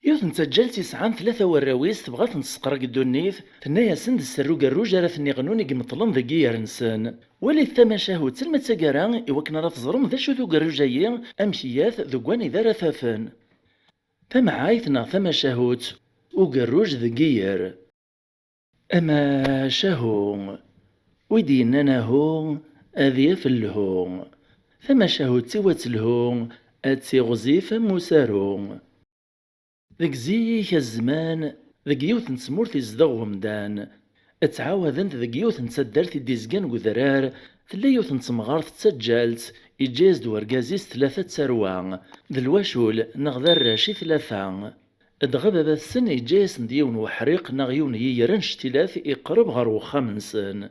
يوث نتسجل تسعان ثلاثة وراويس تبغى تنسقرا قدو النيف تنايا سند السرو قروج راه ثني غنوني قمطلن ذكي يرنسن ولي الثما شاهو تسلمة ساقرا إوكنا راه تزرم ذا شو ذو قروجايي أمشياث ذوقواني ذا رثافن ثما عايثنا ثما شاهوت وقروج ذكير أما شاهو ويدينا هو أذيف الهو ثما شاهوت سوات الهو أتسي غزيف مسارو ذك زيك الزمان ذك يوث نسمورث يزدغ ومدان اتعاوذنت ذك يوث نتسدرت ديزقان وذرار تلا يوث نتمغارث تسجلت إجاز دورقازيس ثلاثة سروان ذلواشول نغذر راشي ثلاثة ادغبا السن إجاز نديون وحريق نغيون ييرنش ثلاث إقرب غرو خمسن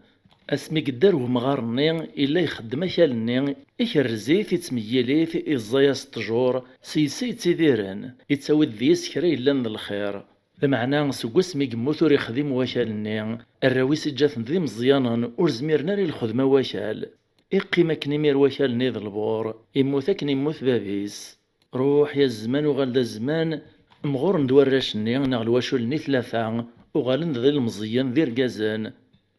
اسمي قدر ومغارني إلا يخدم أكالني إكرزيث يتميليث إزاياس الطجور سيسي تيديرن يتساوي ذيس كرا إلا الخير بمعنى سوق سمي قموثور يخدم وكالني الراويس جاثن ذي مزيانا ورزميرنا للخدمة وكال إقيمة كنيمير وكالني ذا البور إموثك نموث بابيس روح يا الزمان وغالد الزمان مغور ندوراشني نغلواشولني ثلاثة وغالن ذي المزيان ذي رقازان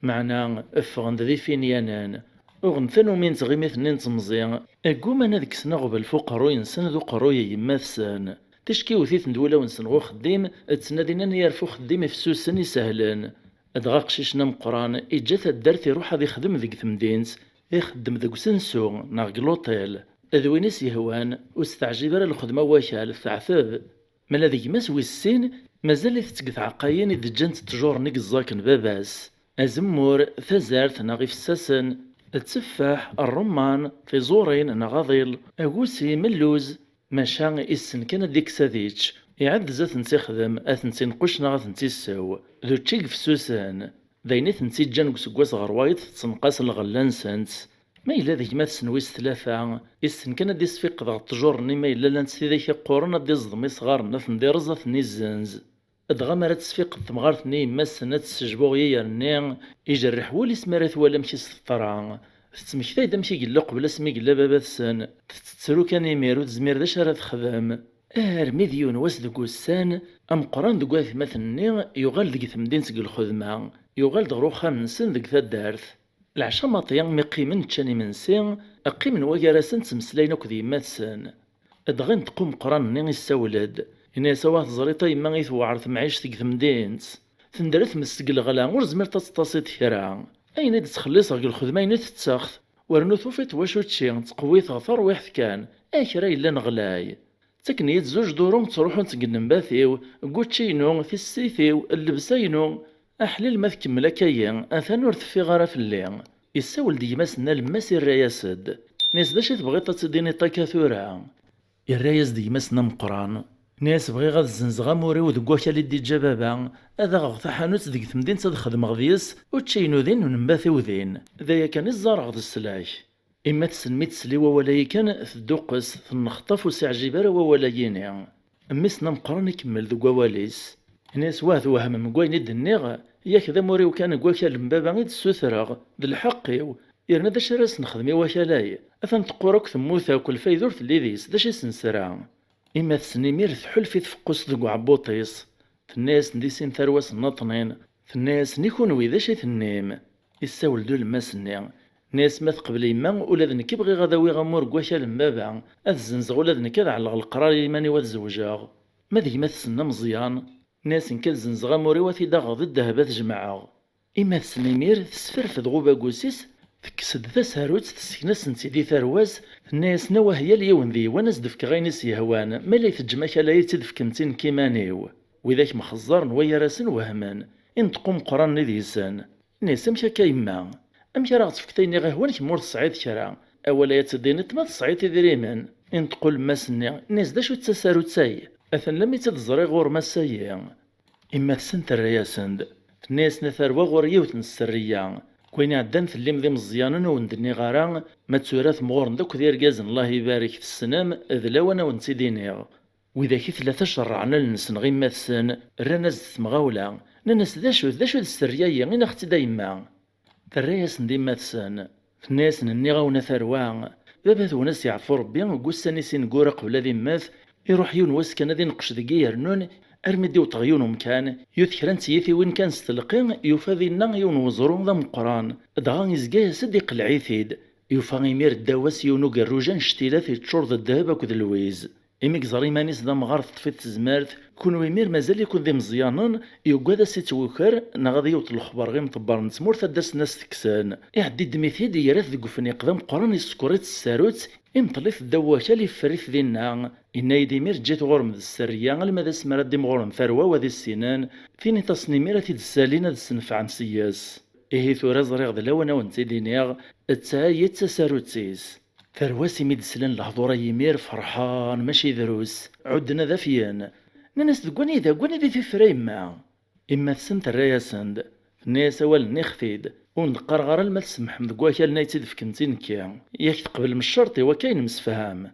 معنا افغن ذي فينيانان وغنثن ومين تغيمثنين تمزيان اقوم انا ذيك سنة غبل فوق قروي نسن ذو قروي يماثسان تشكي وثيث ندولا ونسن غو خديم تسنادينا نيارفو خديم فسوسن يسهلن ادغاق شيشنا مقران اجاث الدارث يروح هذا يخدم ذيك ثمدينس يخدم ذيك سنسو ناغ لوطيل اذوينيس يهوان واستعجب على الخدمة واشال ثعثب مالا ذيك ماس ويسين مازال تتقث عقاين إذ جانت تجور نيك الزاكن باباس أزمور ثزارت ناغي فساسن التفاح الرمان في زورين نغاضيل أغوسي ملوز ماشا إسن كان ديك ساذيتش يعد زات نتخدم أثنتي نقوش ناغ نتي السو ذو تشيك فسوسان ذاينيث نتي جانك سكواس غروايت تنقاس الغلان سنت ما إلا ذيك ما تسنويس ثلاثة إسن كان دي سفيق ذا تجورني ما إلا لانتسي ذيك قورنا دي زضمي صغار نثن دي رزث نيزنز ادغامرات تسفيق تمغارثني مسنا تسجبوغي يرني يجرح ولي سمارث ولا مشي سطران تتمكتاي دمشي قلا قبل اسمي قلا بابات سن تتسرو كان يميرو تزمير داش راه تخدم ميديون واس دكو السان ام قران دكو ثمثني يغال ديك ثمدين تسق الخدمة يغال دغرو خامنسن ديك ثدارث العشا ماطيان مقيمن تشاني منسين اقيم نواكراسن تمسلاين اكو ديماتسن ادغن تقوم قران ني يساولد إني سواه تزريطا يما غيثوعرث معيش تيك ثمدينت تندرث مسق الغلا ور زمير تتصيد كرا أين تخلص غير الخدمة أين تتساخذ ورنو ثوفيت واشو تشي تقويت غفر ويحث كان أكرا إلا نغلاي تكنيت زوج دورهم تروحون تقنن باثيو قوتشينو في السيثيو اللبسينو أحليل ما تكمل كيان أثان ور تفي غرا في الليل يساول ديماسنا المسي الرياسد ناس داش تبغيت تديني طاكاثورا الرياس ديماسنا مقران ناس بغي غاد الزنزغا موري ودق وكالي دي جبابا هذا غغ حانوت ديك تمدين تدخدم غديس وتشينو ذين ونمباثيو ذين ذايا كان الزار غد السلاح إما تسلمي تسلي وولاي كان تدوقس تنخطف وسعجبار وولاييني أمسنا مقرن يكمل ذو قواليس ناس واث وهم مقوين الدنيغ ياك ذا موري وكان قواكال مبابا غيد السوثراغ ذا الحقيو يرنا ذا شراس نخدمي وكالاي أثن تقوروك ثموثا وكل فايدور ثليذيس ذا شي سنسرا إما تسنيمير تحل في تفقس ذو عبوطيس في الناس نديسين ثرواس النطنين في الناس نيكون ويذا شي ثنيم يساول دول الماسني ناس ما تقبل يما ولا ذنك يبغي غداوي غمور قواشا لمبابا الزنزغ ولا ذنك على القرار يماني واتزوجاغ ما ذي ما تسنى مزيان ناس نكال زنزغ موري وثي داغ ضد الذهبات جمعاغ إما تسنيمير تسفر في ضغوبا قوسيس تكسد ذا هاروت تسكنس نسيدي ثرواز الناس نوا هي اليوم ذي وناس دفك غينيس يهوان ما لا يتجمعك لا يتدفك نتين كيمانيو وذاك مخزر نويا راسن وهمان إن تقوم قران نديسان ناس امشا كيما امشا راه تفكتيني غهوان كمور تصعيد كرا اولا يتدين تما تصعيد تدريمان إن تقول ماسني الناس دا شو تساسارو تساي اثن لم يتدزري غور ماسايا إما تسنت الرياسند الناس نثروا غور يوتن السرية كوين عدان في اللي مذي مزيانا وندني غارا ما تسوراث مغورن دوك ذي رقازن الله يبارك في السنام ذلاوانا ونسيدينيغ وإذا كي ثلاثة شرعنا لنسن غي ماثسن رانا زدت مغاولا ناس ذاشو السرية غينا اختي دايما الرياس ندي ماثسن في الناس نني غاونا ثروان بابا وناس يعرفو ربي وقوساني سين قورا قبل ذي ماث يروح يون واس كان ذي نقش ذكي يرنون ارمي ديو طغيون مكان يذكرن تيثي وين كان ستلقين يوفى ذي يون وزرون ذا مقران دغا يزقا صديق العيثيد يوفى غيمير الدواس يونو قروجان شتيلات يتشور الذهب اكد الويز إميك زري مانيس ذا مغارث طفيت تزمارت كون ويمير مازال يكون ذي مزيانان يوكا سيتوكر نغادي يوت الخبر غير مطبر نتمور تداس الناس تكسان يعدي دميثيد يرث ذي قفني قدام قران يسكوريت الساروت إمطليف الدواكا لي فريث ذينا إنا يديمير جيت غورم ذي السرية غالما ذا سمرا ديم غورم ثروة وذي السنان فيني تصنيميرا تيد السالينا ذي السنفع عن سياس إيه ثورا زريغ ذا لوانا ونتيدينيغ التايت تساروتيس ثرواسي ميد سلان لحظورا يمير فرحان ماشي دروس عدنا ذا فيان ناس ذقوني ذي في فريم إما تسنت الرايا سند الناس أول نخفيد ونقرغر الما تسمح مذقواكال نايتيد في كنتين كيا ياك تقبل من الشرط وكاين مسفهام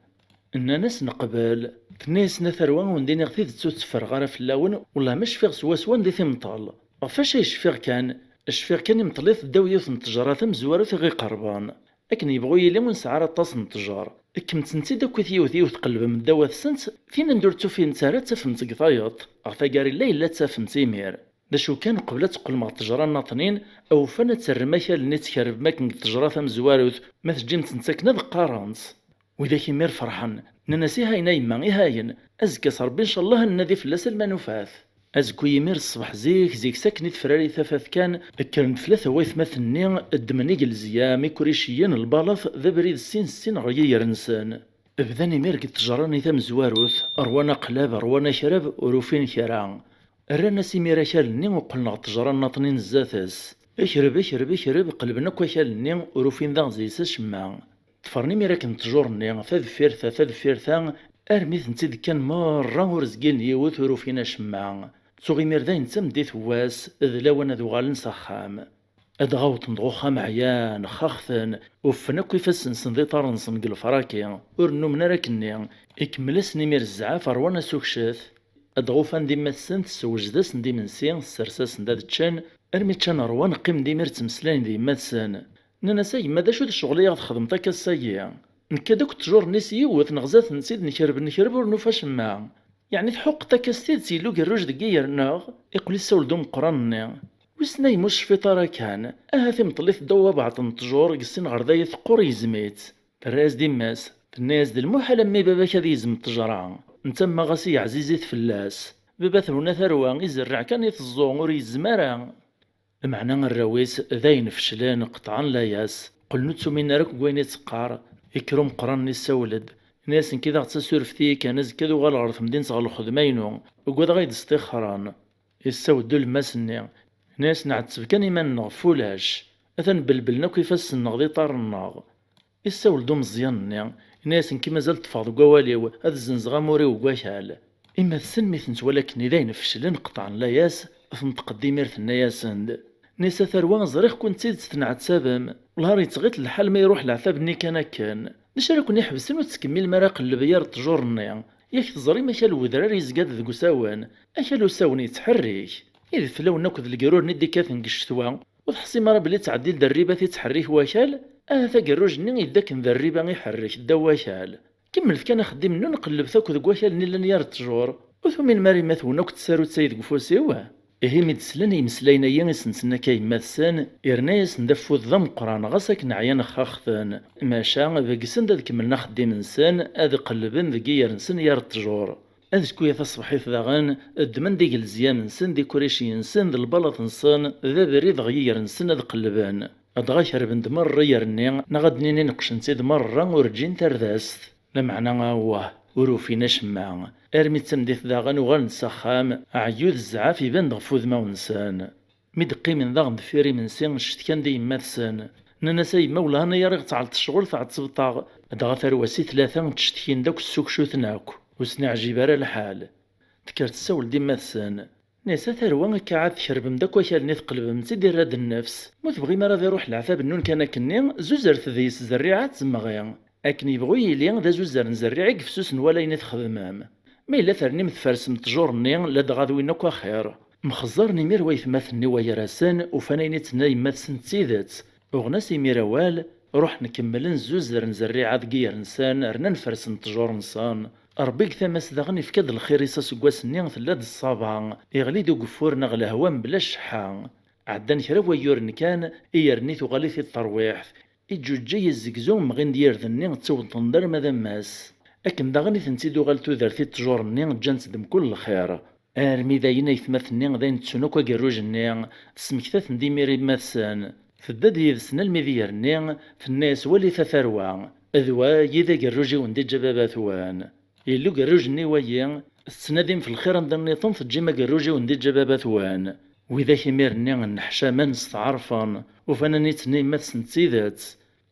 إن ناس نقبل الناس نثروان ونديني غثيد تفرغ في اللون والله مش فيغ سواسوان دي ثمطال غفاش يشفيغ كان الشفيغ كان يمطليث داوية التجارة مزوارة غي قربان لكن يبغوا يلي ونسعر الطاس من التجار كم تنتي داك ثيو تقلب من دوا سنت فين ندورتو فين تارا تفهمت قطايط اغتا قاري لا الا تفهمت يمير دا شو كان قبل تقول مع التجار الناطنين او فانا تسرماكا اللي تكرب ماكن التجارة ثمزواروث ما تجيمت نتاكنا ذ قارانس وإذا كيمير فرحان ننسي هاينا يما إهاين أزكى صربي إن شاء الله النذي فلاس المنوفاث أزكو يمير الصبح زيك ساكني فراري ثفاث كان كان ثلاثة ويث مثني الدمنيق الزيامي كوريشيين البالف ذا بريد السين غير نسان بذاني يمير قد تجراني ثم زواروث أروانا قلاب أروانا شراب وروفين كران رانا سيميرا كالني وقلنا تجران ناطنين الزاثس اكرب قلبنا كوا كالني وروفين ذا زيسا شمع تفرني ميراكن تجورني ثاذ ارميث نتيد كان مرة ورزقين يوث وروفينا شمع تسوغي ميردين تمدي ثواس ذلا وانا ذو غالن سخام ادغوط نضغوخام عيان خاخثن وفنا كيفاس نسن طارنسن قل فراكي ورنو من راكني اكملسني مير الزعاف روانا سوكشث ادغوفان ديما السنت سوجداس ندي منسي السرساس نداد تشان ارمي تشان روان قيم ديمير تمسلين ديما تسان نانا ساي ماذا شو الشغلية خدمتا كالسايا نكادوك تجور نيس يوث نغزات نسيد نكرب ورنوفاش معا يعني تحق تاكستيد سيلو قروج دقير ناغ يقول السول دوم قراني وسنا يمش في طارا كان اهاثي مطليث دوا بعض التجور قسين غرداية ثقور يزميت الراس ديماس الناس دي المحال مي بابا كذا يزم التجرع نتما غاسي عزيزي فلاس بابا ثرونا ثروان يزرع كان يتزون وريزمارا معنى الراويس ذاين فشلان قطعا لا ياس قلنوتو من راك وين يتقار يكرم قران يسولد ناس كذا غتسور فتي كان كذا غال غرف مدينة غال الخدمينو وقد غايد استخران يسودو الماسني ناس نعتسب كان يمان نغفولاش اثن بلبلنا كيفاس نغضي طار الناغ يسولدو مزيان ناس كيما زالت تفاض قواليو هذا الزنزغا موري وقاشال اما السنميثنت ولكن ذاين فشلان قطعا لا ياس تقديمير ثناياسند نيسا ثروان زريخ كنت تزيد تنعت سابم والهار يتغيط الحال ما يروح العذاب ني كان نشرا كون يحبسن وتكمل مراق اللبيار تجورني ياك تزري ما كان الودرار يزقاد ذو ساوان اكلو ساون يتحرك اذا فلاو ناكد القرور ندي كاثن قشتوا وتحسي مرة بلي تعدي الدريبة تتحرك واكال ثا قروج ني يداك الدريبة يحرك الدواكال كمل كان خدي منو نقلب ثاكو ذو واكال نيلا نيار التجور وثمين ماري مثونا كنت سارو تسيد قفوسيوه إيه ميدسلان يمسلاينا ينسنسنا كيماثسان إرنايس ندفو الضم قران غاسك نعيان خاخثان ماشا ذاكسن دا كملنا خديم نسان هذا قلبن ذكي يرنسن يار التجور هذا كويا تصبحيث داغان الدمن ديك الزيام نسن دي كوريشي نسن ذا البلاط نسن ذا بريد غير نسن هذا قلبان هذا غاشر بند مرة يرني نغدني نقشن سيد مرة ورجين ترداست لمعنى هو وروفينا شمع ارمي تمديث داغن وغال نسخام عيود الزعاف يبان غفوذ ما ونسان ميدقي من ذاغن دفيري من سين شتكان دي ماثسان نانا ساي مولانا يارغ تعلت الشغل تعد تبطاغ دغا ثرواسي ثلاثة تشتكين داك السوق شوثناك وسني عجيبارا الحال تكرت تسول دي ماثسان ناسا ثروان كعاد تشربم داك وكال نيث قلبم تسيدي راد النفس مو تبغي ما راه يروح العذاب النون كان كني زوزر ثذيس زريعات زمغيان اكن يبغو يلي ذا زوزر نزريع قفسوس ولا ينث خدمام ما إلا ثرني متفرس متجورني لا دغادوينك خير مخزرني مير ويثماثني ويراسان وفنايني تناي ماثسن تسيدات وغناسي ميروال روح نكمل نزوزر نزريع عاد قير نسان رنا نفرس نتجور نسان ربيك ثماس داغن يفكاد الخير يساس كواسني ثلاد الصابع يغلي دو قفور نغل هوام بلا شحا عدان كرا ويورن كان يرني تغالي الترويح جاي الزقزوم مغين ديار ذني تصوت تنظر ماذا ماس أكن داغني تنسيدو غالتو دارتي تجورني جانت دم كل خير ارمي داينا يثمثني داين تسونوكا قروجني تسمكتات ندي ميري ماسان فداد يذسنا المذيرني في الناس ولي ثروة أذوا يذا قروجي وندي جباباثوان يلو قروجني ويا السنادين في الخير ندرني طنف جيما قروجي وندي جباباثوان وإذا كيميرني نحشا ما نستعرفن وفانا نيتني ما تسنتيذات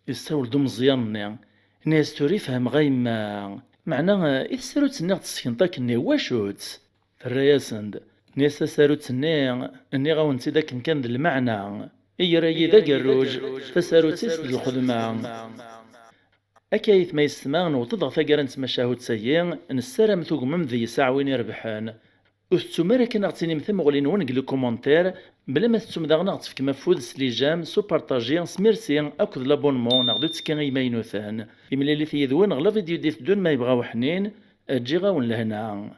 يستول دو مزيانني ناس توري فهم غيما معناه إذا سارو تسنيغ تسكنطاك إني واشوت فرياسند ناس سارو تسنيغ إني غاونتي داك كان المعنى إي رايي ذا قروج فسارو تيس الخدمة أكايث ما يسمعن وتضغط ثقرنت مشاهد سيئ نسارم ثقمم ذي ساعة وين يربحان وستمارا كان اغتيني مثل مغلين ونقل كومنتير بلا ما تتم داغنا غتفك مفود سليجام سو بارطاجي سميرسي اكد لابونمون ناخدو تسكين يمينوثان يملي لي في يذوان غلا فيديو ديت دون ما يبغاو حنين اجي غاون لهنا